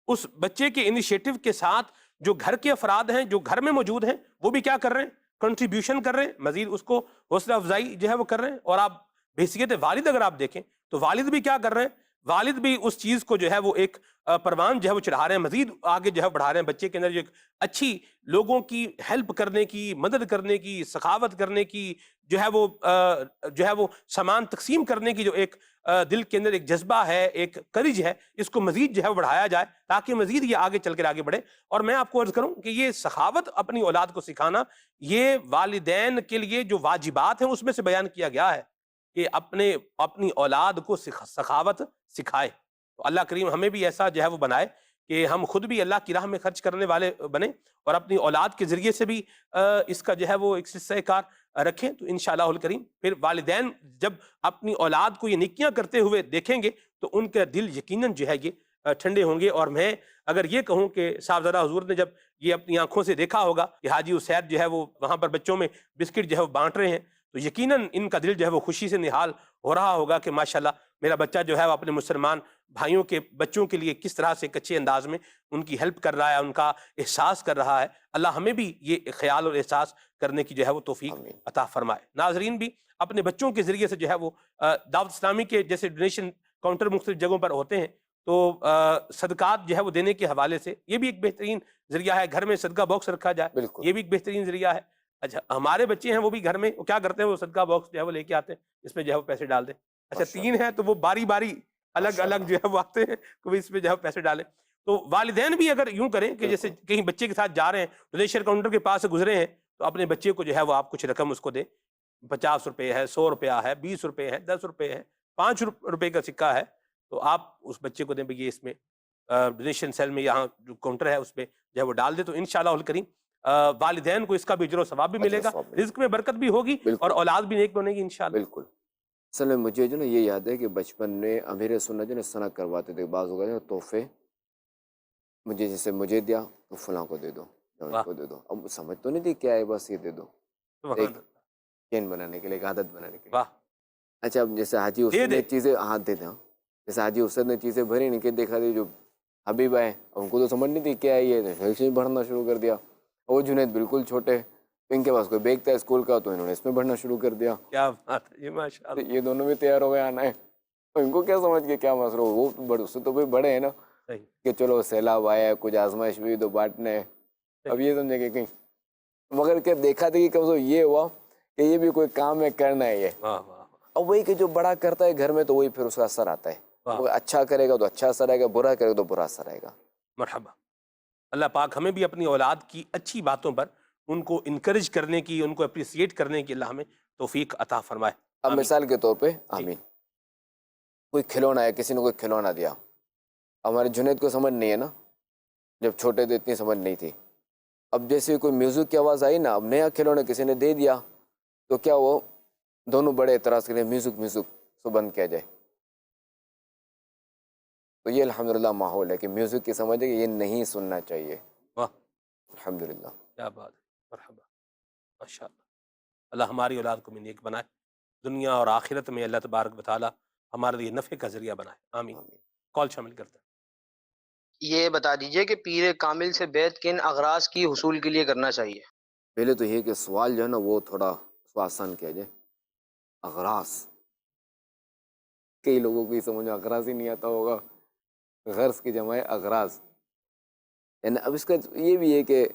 اس بچے کے انیشیٹو کے ساتھ جو گھر کے افراد ہیں جو گھر میں موجود ہیں وہ بھی کیا کر رہے ہیں, کنٹریبیوشن کر رہے ہیں, مزید اس کو حوصلہ افزائی جو ہے وہ کر رہے ہیں. اور آپ بحیثیت والد اگر آپ دیکھیں تو والد بھی کیا کر رہے ہیں, والد بھی اس چیز کو جو ہے وہ ایک پروان جو ہے وہ چڑھا رہے ہیں, مزید آگے جو ہے بڑھا رہے ہیں. بچے کے اندر جو ایک اچھی لوگوں کی ہیلپ کرنے کی, مدد کرنے کی, سخاوت کرنے کی جو ہے وہ سامان تقسیم کرنے کی جو ایک دل کے اندر ایک جذبہ ہے, ایک کرج ہے, اس کو مزید جو ہے بڑھایا جائے تاکہ مزید یہ آگے چل کر آگے بڑھے. اور میں آپ کو عرض کروں کہ یہ سخاوت اپنی اولاد کو سکھانا یہ والدین کے لیے جو واجبات ہیں اس میں سے بیان کیا گیا ہے کہ اپنی اولاد کو سخاوت سکھائے. تو اللہ کریم ہمیں بھی ایسا جو ہے وہ بنائے کہ ہم خود بھی اللہ کی راہ میں خرچ کرنے والے بنیں اور اپنی اولاد کے ذریعے سے بھی اس کا جو ہے وہ ایک حصہ کار رکھیں. تو انشاءاللہ الکریم پھر والدین جب اپنی اولاد کو یہ نیکیاں کرتے ہوئے دیکھیں گے تو ان کے دل یقیناً جو ہے یہ ٹھنڈے ہوں گے. اور میں اگر یہ کہوں کہ صاحبزادہ حضور نے جب یہ اپنی آنکھوں سے دیکھا ہوگا کہ حاجی حسین جو ہے وہ وہاں پر بچوں میں بسکٹ جو ہے وہ بانٹ رہے ہیں تو یقیناً ان کا دل جو ہے وہ خوشی سے نہال ہو رہا ہوگا کہ ماشاءاللہ میرا بچہ جو ہے وہ اپنے مسلمان بھائیوں کے بچوں کے لیے کس طرح سے ایک اچھے انداز میں ان کی ہیلپ کر رہا ہے, ان کا احساس کر رہا ہے. اللہ ہمیں بھی یہ خیال اور احساس کرنے کی جو ہے وہ توفیق آمین. عطا فرمائے. ناظرین بھی اپنے بچوں کے ذریعے سے جو ہے وہ دعوت اسلامی کے جیسے ڈونیشن کاؤنٹر مختلف جگہوں پر ہوتے ہیں تو صدقات جو ہے وہ دینے کے حوالے سے یہ بھی ایک بہترین ذریعہ ہے. گھر میں صدقہ باکس رکھا جائے بالکل یہ بھی ایک بہترین ذریعہ ہے. اچھا ہمارے بچے ہیں وہ بھی گھر میں وہ کیا کرتے ہیں, وہ صدقہ باکس جو ہے وہ لے کے آتے ہیں, اس میں جو ہے وہ پیسے ڈال دیں. اچھا ماشاء 3 ہیں تو وہ باری باری الگ ماشاء الگ اللہ. جو ہے وہ آتے ہیں کہ اس میں جو ہے پیسے ڈالیں. تو والدین بھی اگر یوں کریں کہ جیسے بالکل. کہیں بچے کے ساتھ جا رہے ہیں ڈونیشن کاؤنٹر کے پاس سے گزرے ہیں تو اپنے بچے کو جو ہے وہ آپ کچھ رقم اس کو دیں. 50 روپے ہے, 100 روپیہ ہے, 20 روپے ہے, 10 روپے ہے, 5 روپے کا سکہ ہے, تو آپ اس بچے کو دیں بھئی یہ اس میں ڈونیشن سیل میں یہاں جو کاؤنٹر ہے اس پہ جو ہے وہ ڈال دے. تو انشاءاللہ الکریم والدین کو اس کا بھی اجر و ثواب بھی اجر ملے و گا, ثواب ملے رزق میں برکت بھی ہوگی اور بالکل اولاد بھی نیک بنے گی انشاءاللہ. بالکل. اصل میں مجھے جو نا یہ یاد ہے کہ بچپن میں امیر سنت جو نا صنع کرواتے تھے بعض اوقات تحفے, مجھے جیسے مجھے دیا تو فلاں کو دے دو, واہ کو دے دو. اب سمجھ تو نہیں تھی کیا ہے, بس یہ دے دو سبحان ایک اللہ, چین بنانے کے لیے, ایک عادت بنانے کے لیے. واہ اچھا اب جیسے حاجی دے حسین دے نے چیزیں ہاتھ دے دیں, جیسے حاجی حسین نے چیزیں بھری نہیں کہ دیکھا دی جو حبیب آئے ان کو تو سمجھ نہیں تھی کیا ہے, یہ بھرنا شروع کر دیا. اور جنید بالکل چھوٹے, ان کے پاس کوئی بیگ تھا اسکول کا تو انہوں نے اس میں بھرنا شروع کر دیا. کیا بات ہے, یہ تو ماشاءاللہ یہ دونوں بھی تیار ہو گئے آنا ہے, تو ان کو کیا سمجھ کے کیا مسئلہ ہو, وہ بڑے اس سے تو بھی بڑے ہیں نا صحیح کہ چلو سیلاب آیا ہے, کچھ آزمائش بھی تو بانٹنے ہے. اب یہ سمجھے کہ کہیں مگر کیا دیکھا تھا کہ کم سے کم یہ ہوا کہ یہ بھی کوئی کام ہے, کرنا ہے یہ. واہ واہ اب وہی کہ جو بڑا کرتا ہے گھر میں تو وہی پھر اس کا اثر آتا ہے. واہ, وہ اچھا کرے گا تو اچھا اثر آئے گا, برا کرے گا تو برا اثر آئے گا. مرحبا. اللہ پاک ہمیں بھی اپنی اولاد کی اچھی باتوں پر ان کو انکریج کرنے کی, ان کو اپریسیٹ کرنے کی اللہ ہمیں توفیق عطا فرمائے. اب آمین. مثال کے طور پہ جی. آمین, کوئی کھلونا ہے, کسی نے کوئی کھلونا دیا, ہمارے جنید کو سمجھ نہیں ہے نا, جب چھوٹے تھے اتنی سمجھ نہیں تھی. اب جیسے کوئی میوزک کی آواز آئی نا, اب نیا کھلونا کسی نے دے دیا تو کیا وہ دونوں بڑے اعتراض کریں میوزک سو بند کیا جائے. تو یہ الحمدللہ ماحول ہے کہ میوزک کی سمجھ ہے کہ یہ نہیں سننا چاہیے. واہ الحمدللہ. کیا بات ہے, مرحبا, ماشاءاللہ. اللہ ہماری اولاد کو بھی نیک بنائے، دنیا اور آخرت میں اللہ تبارک و تعالی ہمارے لیے نفع کا ذریعہ بنائے، آمین۔ کال شامل کرتے ہیں۔ یہ بتا دیجئے کہ پیر کامل سے بیعت کن اغراض کی حصول کے لیے کرنا چاہیے؟ پہلے تو یہ کہ سوال جو ہے نا وہ تھوڑا اس کو آسان کیا جائے۔ اغراض، کئی لوگوں کو یہ سمجھ میں اغراض ہی نہیں آتا ہوگا، غرض کی جمع ہے اغراض، یعنی اب اس کا یہ بھی ہے کہ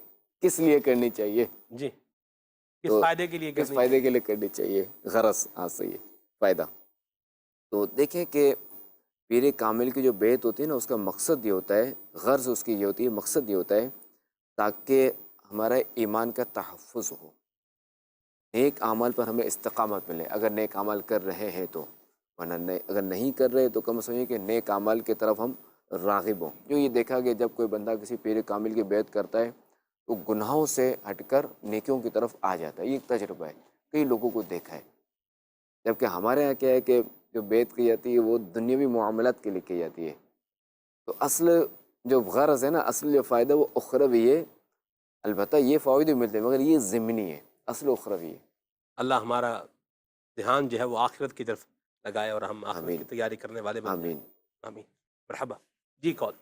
کس لیے کرنی چاہیے، جی، کس تو فائدے کے لیے کس کرنی فائدے چاہیے؟ کے لیے کرنی چاہیے، غرض، ہاں صحیح ہے، فائدہ۔ تو دیکھیں کہ پیر کامل کی جو بیعت ہوتی ہے نا اس کا مقصد یہ ہوتا ہے، غرض اس کی یہ ہوتی ہے، مقصد یہ ہوتا ہے تاکہ ہمارا ایمان کا تحفظ ہو، نیک اعمال پر ہمیں استقامت ملے اگر نیک اعمال کر رہے ہیں تو، ورنہ اگر نہیں کر رہے تو کم از کم یہ کہ نیک اعمال کی طرف ہم راغب ہوں۔ جو یہ دیکھا کہ جب کوئی بندہ کسی پیر کامل کی بیعت کرتا ہے تو گناہوں سے ہٹ کر نیکیوں کی طرف آ جاتا ہے، یہ ایک تجربہ ہے، کئی لوگوں کو دیکھا ہے۔ جبکہ ہمارے یہاں کیا ہے کہ جو بیعت کی جاتی ہے وہ دنیاوی معاملات کے لیے کی جاتی ہے، تو اصل جو غرض ہے نا، اصل جو فائدہ وہ اخروی ہے، البتہ یہ فوائد ملتے ہیں مگر یہ ضمنی ہے، اصل اخروی ہے۔ اللہ ہمارا دھیان جو ہے وہ آخرت کی طرف لگائے اور ہم آخرت آمین، کی تیاری کرنے والے بن جائیں، آمین۔ آمین۔ مرحبا، جی کال۔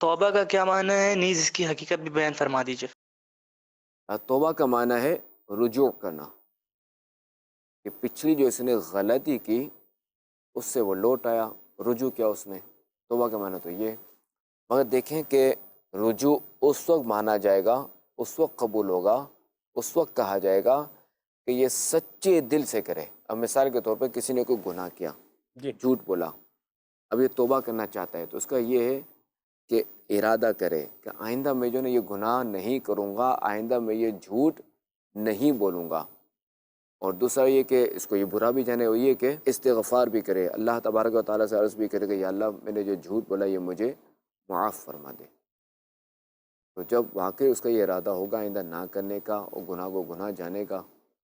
توبہ کا کیا معنی ہے، نیز اس کی حقیقت بھی بیان فرما دیجیے۔ توبہ کا معنی ہے رجوع کرنا، کہ پچھلی جو اس نے غلطی کی اس سے وہ لوٹ آیا، رجوع کیا اس نے، توبہ کا معنی تو یہ ہے۔ مگر دیکھیں کہ رجوع اس وقت مانا جائے گا، اس وقت قبول ہوگا، اس وقت کہا جائے گا کہ یہ سچے دل سے کرے۔ اب مثال کے طور پر کسی نے کوئی گناہ کیا، جی، جھوٹ بولا، اب یہ توبہ کرنا چاہتا ہے تو اس کا یہ ہے کہ ارادہ کرے کہ آئندہ میں جو ہے یہ گناہ نہیں کروں گا، آئندہ میں یہ جھوٹ نہیں بولوں گا۔ اور دوسرا یہ کہ اس کو یہ برا بھی جانے، وہ یہ کہ استغفار بھی کرے، اللہ تبارک و تعالیٰ سے عرض بھی کرے کہ یا اللہ میں نے جو جھوٹ بولا یہ مجھے معاف فرما دے۔ تو جب واقعی اس کا یہ ارادہ ہوگا آئندہ نہ کرنے کا، اور گناہ کو گناہ جانے کا،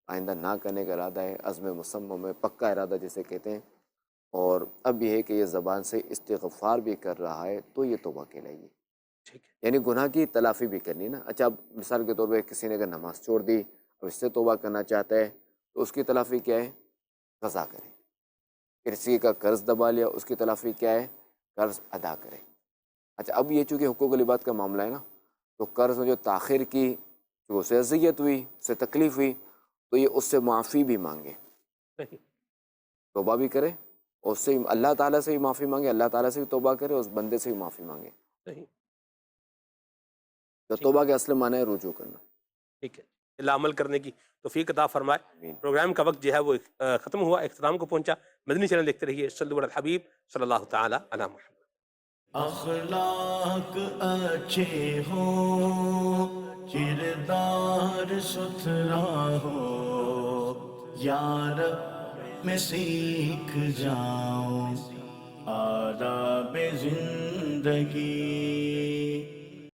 آئندہ نہ کرنے کا ارادہ ہے، عزم مصمم میں پکا ارادہ جسے کہتے ہیں، اور اب یہ ہے کہ یہ زبان سے استغفار بھی کر رہا ہے تو یہ توبہ کہلائے گی، ٹھیک ہے، یعنی گناہ کی تلافی بھی کرنی نا۔ اچھا اب مثال کے طور پہ کسی نے اگر نماز چھوڑ دی، اب اس سے توبہ کرنا چاہتا ہے تو اس کی تلافی کیا ہے، قضا کرے۔ کسی کا قرض دبا لیا، اس کی تلافی کیا ہے، قرض ادا کرے۔ اچھا اب یہ چونکہ حقوق العباد کا معاملہ ہے نا، تو قرض میں جو تاخیر کی، جو اسے اذیت ہوئی، اسے تکلیف ہوئی، تو یہ اس سے معافی بھی مانگے، صحیح، توبہ بھی کرے، اور اس سے اللہ تعالیٰ سے بھی معافی مانگے، اللہ تعالیٰ سے بھی توبہ کرے، اس بندے سے بھی معافی مانگے۔ صحیح، تو ٹھیک، توبہ کے اصل معنی ہے رجوع کرنا۔ ٹھیک ہے، اللہ عمل کرنے کی توفیق عطا فرمائے۔ آمین۔ پروگرام کا وقت جو ہے وہ ختم ہوا، اختتام کو پہنچا۔ مدنی چینل دیکھتے رہیے، صلو علی الحبیب صلی اللہ تعالی علی محمد۔ اخلاق اچھے ہوں، کردار ستھرا ہو، یار میں سیکھ جاؤں آداب زندگی۔